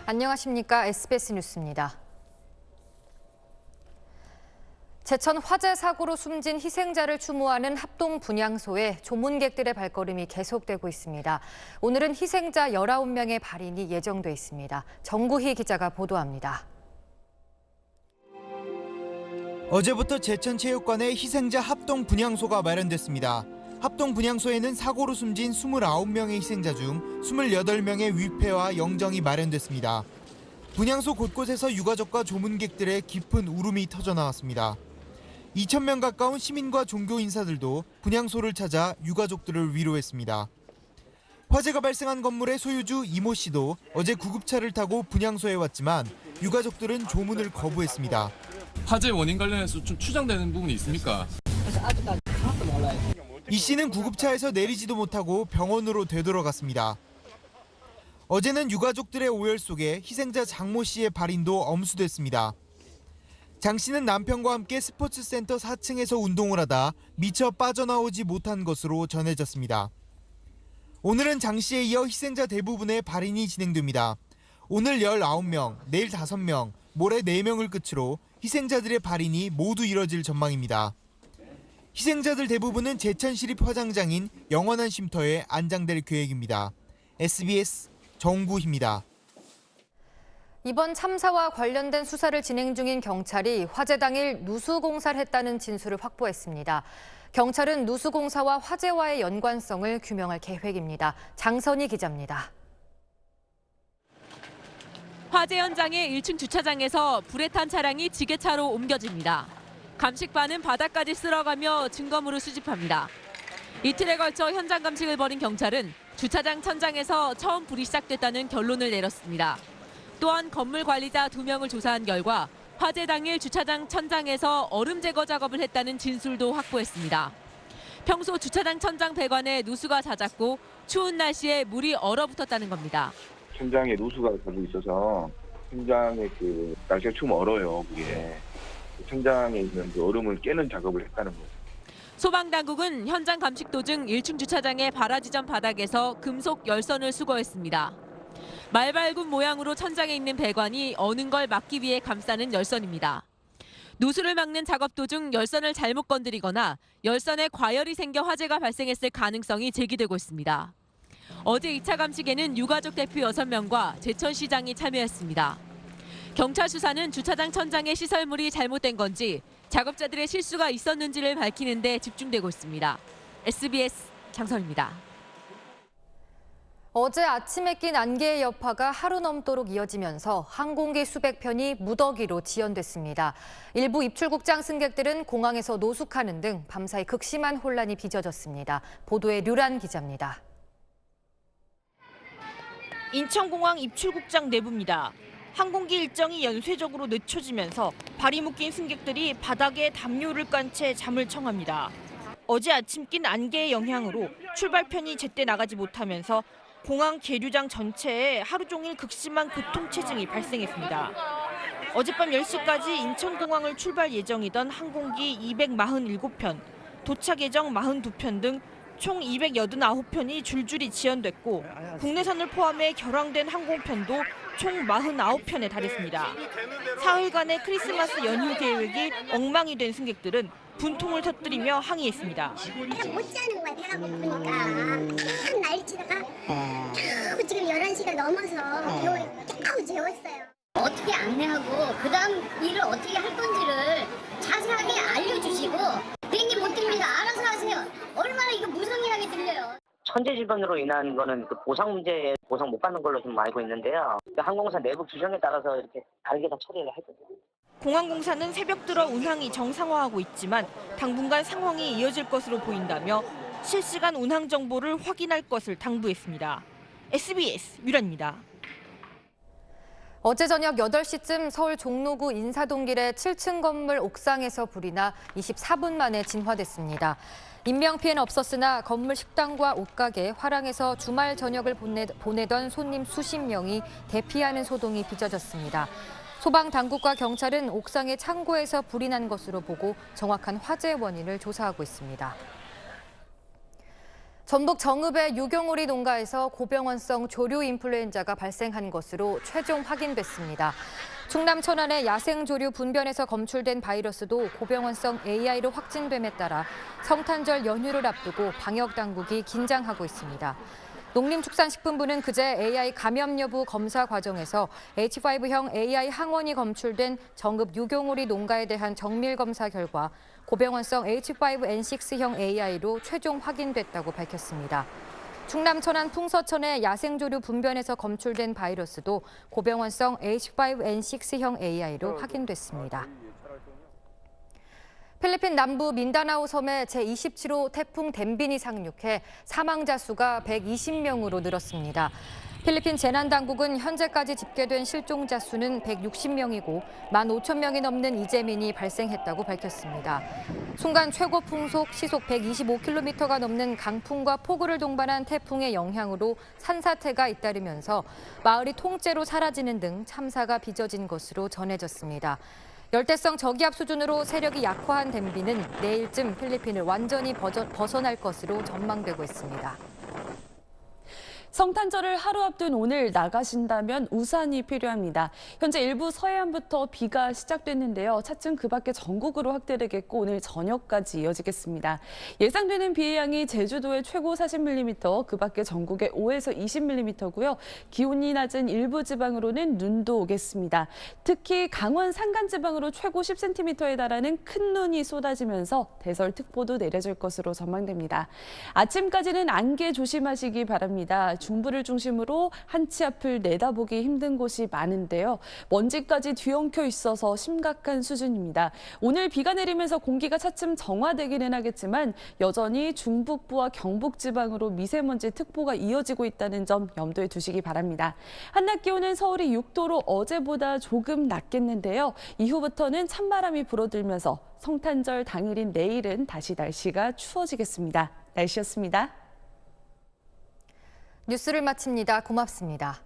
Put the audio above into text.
안녕하십니까. SBS 뉴스입니다. 제천 화재 사고로 숨진 희생자를 추모하는 합동 분향소에 조문객들의 발걸음이 계속되고 있습니다. 오늘은 희생자 19명의 발인이 예정돼 있습니다. 정구희 기자가 보도합니다. 어제부터 제천체육관에 희생자 합동 분향소가 마련됐습니다. 합동 분향소에는 사고로 숨진 29명의 희생자 중 28명의 위패와 영정이 마련됐습니다. 분향소 곳곳에서 유가족과 조문객들의 깊은 울음이 터져나왔습니다. 2,000명 가까운 시민과 종교 인사들도 분향소를 찾아 유가족들을 위로했습니다. 화재가 발생한 건물의 소유주 이모 씨도 어제 구급차를 타고 분향소에 왔지만 유가족들은 조문을 거부했습니다. 화재 원인 관련해서 좀 추정되는 부분이 있습니까? 이 씨는 구급차에서 내리지도 못하고 병원으로 되돌아갔습니다. 어제는 유가족들의 오열 속에 희생자 장모 씨의 발인도 엄수됐습니다. 장 씨는 남편과 함께 스포츠센터 4층에서 운동을 하다 미처 빠져나오지 못한 것으로 전해졌습니다. 오늘은 장 씨에 이어 희생자 대부분의 발인이 진행됩니다. 오늘 19명, 내일 5명, 모레 4명을 끝으로 희생자들의 발인이 모두 이뤄질 전망입니다. 희생자들 대부분은 제천시립 화장장인 영원한 쉼터에 안장될 계획입니다. SBS 정구희입니다. 이번 참사와 관련된 수사를 진행 중인 경찰이 화재 당일 누수공사를 했다는 진술을 확보했습니다. 경찰은 누수공사와 화재와의 연관성을 규명할 계획입니다. 장선희 기자입니다. 화재 현장의 1층 주차장에서 불에 탄 차량이 지게차로 옮겨집니다. 감식반은 바닥까지 쓸어가며 증거물을 수집합니다. 이틀에 걸쳐 현장 감식을 벌인 경찰은 주차장 천장에서 처음 불이 시작됐다는 결론을 내렸습니다. 또한 건물 관리자 2명을 조사한 결과 화재 당일 주차장 천장에서 얼음 제거 작업을 했다는 진술도 확보했습니다. 평소 주차장 천장 배관에 누수가 잦았고 추운 날씨에 물이 얼어붙었다는 겁니다. 천장에 누수가 자주 있어서 천장에 날씨가 추우면 얼어요, 그게. 천장에 있는 얼음을 깨는 작업을 했다는 거예요. 소방당국은 현장 감식 도중 1층 주차장의 발화지점 바닥에서 금속 열선을 수거했습니다. 말발굽 모양으로 천장에 있는 배관이 어는 걸 막기 위해 감싸는 열선입니다. 누수를 막는 작업 도중 열선을 잘못 건드리거나 열선에 과열이 생겨 화재가 발생했을 가능성이 제기되고 있습니다. 어제 2차 감식에는 유가족 대표 6명과 제천시장이 참여했습니다. 경찰 수사는 주차장 천장에 시설물이 잘못된 건지 작업자들의 실수가 있었는지를 밝히는 데 집중되고 있습니다. SBS 장선입니다. 어제 아침에 낀 안개의 여파가 하루 넘도록 이어지면서 항공기 수백 편이 무더기로 지연됐습니다. 일부 입출국장 승객들은 공항에서 노숙하는 등 밤사이 극심한 혼란이 빚어졌습니다. 보도에 류란 기자입니다. 인천공항 입출국장 내부입니다. 항공기 일정이 연쇄적으로 늦춰지면서 발이 묶인 승객들이 바닥에 담요를 깐 채 잠을 청합니다. 어제 아침 낀 안개의 영향으로 출발편이 제때 나가지 못하면서 공항 계류장 전체에 하루 종일 극심한 교통체증이 발생했습니다. 어젯밤 10시까지 인천공항을 출발 예정이던 항공기 247편, 도착 예정 42편 등 총 289편이 줄줄이 지연됐고 국내선을 포함해 결항된 항공편도 총 49편에 달했습니다. 사흘간의 크리스마스 연휴 계획이 엉망이 된 승객들은 분통을 터뜨리며 항의했습니다. 못 자는 거야, 배가 고프니까. 참 날치다가 겨우 지금 11시가 넘어서 겨우 재웠어요. 어떻게 안내하고 그다음 일을 어떻게 할 건지를 자세하게 알려주시고 비행기 못 듭니다. 알아서 하세요. 얼마나 이거 무성의하게 들려요. 천재지변으로 인한 거는 보상 문제에 보상 못 받는 걸로 좀 알고 있는데요. 항공사 내부 규정에 따라서 이렇게 다르게 다 처리를 하거든요. 공항공사는 새벽 들어 운항이 정상화하고 있지만 당분간 상황이 이어질 것으로 보인다며 실시간 운항 정보를 확인할 것을 당부했습니다. SBS 류란입니다. 어제 저녁 8시쯤 서울 종로구 인사동길의 7층 건물 옥상에서 불이 나 24분 만에 진화됐습니다. 인명피해는 없었으나 건물 식당과 옷가게, 화랑에서 주말 저녁을 보내던 손님 수십 명이 대피하는 소동이 빚어졌습니다. 소방당국과 경찰은 옥상의 창고에서 불이 난 것으로 보고 정확한 화재 원인을 조사하고 있습니다. 전북 정읍의 유경오리 농가에서 고병원성 조류 인플루엔자가 발생한 것으로 최종 확인됐습니다. 충남 천안의 야생조류 분변에서 검출된 바이러스도 고병원성 AI로 확진됨에 따라 성탄절 연휴를 앞두고 방역당국이 긴장하고 있습니다. 농림축산식품부는 그제 AI 감염 여부 검사 과정에서 H5형 AI 항원이 검출된 정읍 유경오리 농가에 대한 정밀 검사 결과 고병원성 H5N6형 AI로 최종 확인됐다고 밝혔습니다. 충남 천안 풍서천의 야생조류 분변에서 검출된 바이러스도 고병원성 H5N6형 AI로 확인됐습니다. 필리핀 남부 민다나오 섬에 제27호 태풍 댐빈이 상륙해 사망자 수가 120명으로 늘었습니다. 필리핀 재난당국은 현재까지 집계된 실종자 수는 160명이고 15,000명이 넘는 이재민이 발생했다고 밝혔습니다. 순간 최고 풍속 시속 125km가 넘는 강풍과 폭우를 동반한 태풍의 영향으로 산사태가 잇따르면서 마을이 통째로 사라지는 등 참사가 빚어진 것으로 전해졌습니다. 열대성 저기압 수준으로 세력이 약화한 댐빈은 내일쯤 필리핀을 완전히 벗어날 것으로 전망되고 있습니다. 성탄절을 하루 앞둔 오늘 나가신다면 우산이 필요합니다. 현재 일부 서해안부터 비가 시작됐는데요. 차츰 그 밖에 전국으로 확대되겠고 오늘 저녁까지 이어지겠습니다. 예상되는 비의 양이 제주도에 최고 40mm, 그 밖에 전국에 5에서 20mm고요. 기온이 낮은 일부 지방으로는 눈도 오겠습니다. 특히 강원 산간지방으로 최고 10cm에 달하는 큰 눈이 쏟아지면서 대설특보도 내려질 것으로 전망됩니다. 아침까지는 안개 조심하시기 바랍니다. 중부를 중심으로 한치 앞을 내다보기 힘든 곳이 많은데요. 먼지까지 뒤엉켜 있어서 심각한 수준입니다. 오늘 비가 내리면서 공기가 차츰 정화되기는 하겠지만 여전히 중북부와 경북 지방으로 미세먼지 특보가 이어지고 있다는 점 염두에 두시기 바랍니다. 한낮 기온은 서울이 6도로 어제보다 조금 낮겠는데요. 이후부터는 찬바람이 불어들면서 성탄절 당일인 내일은 다시 날씨가 추워지겠습니다. 날씨였습니다. 뉴스를 마칩니다. 고맙습니다.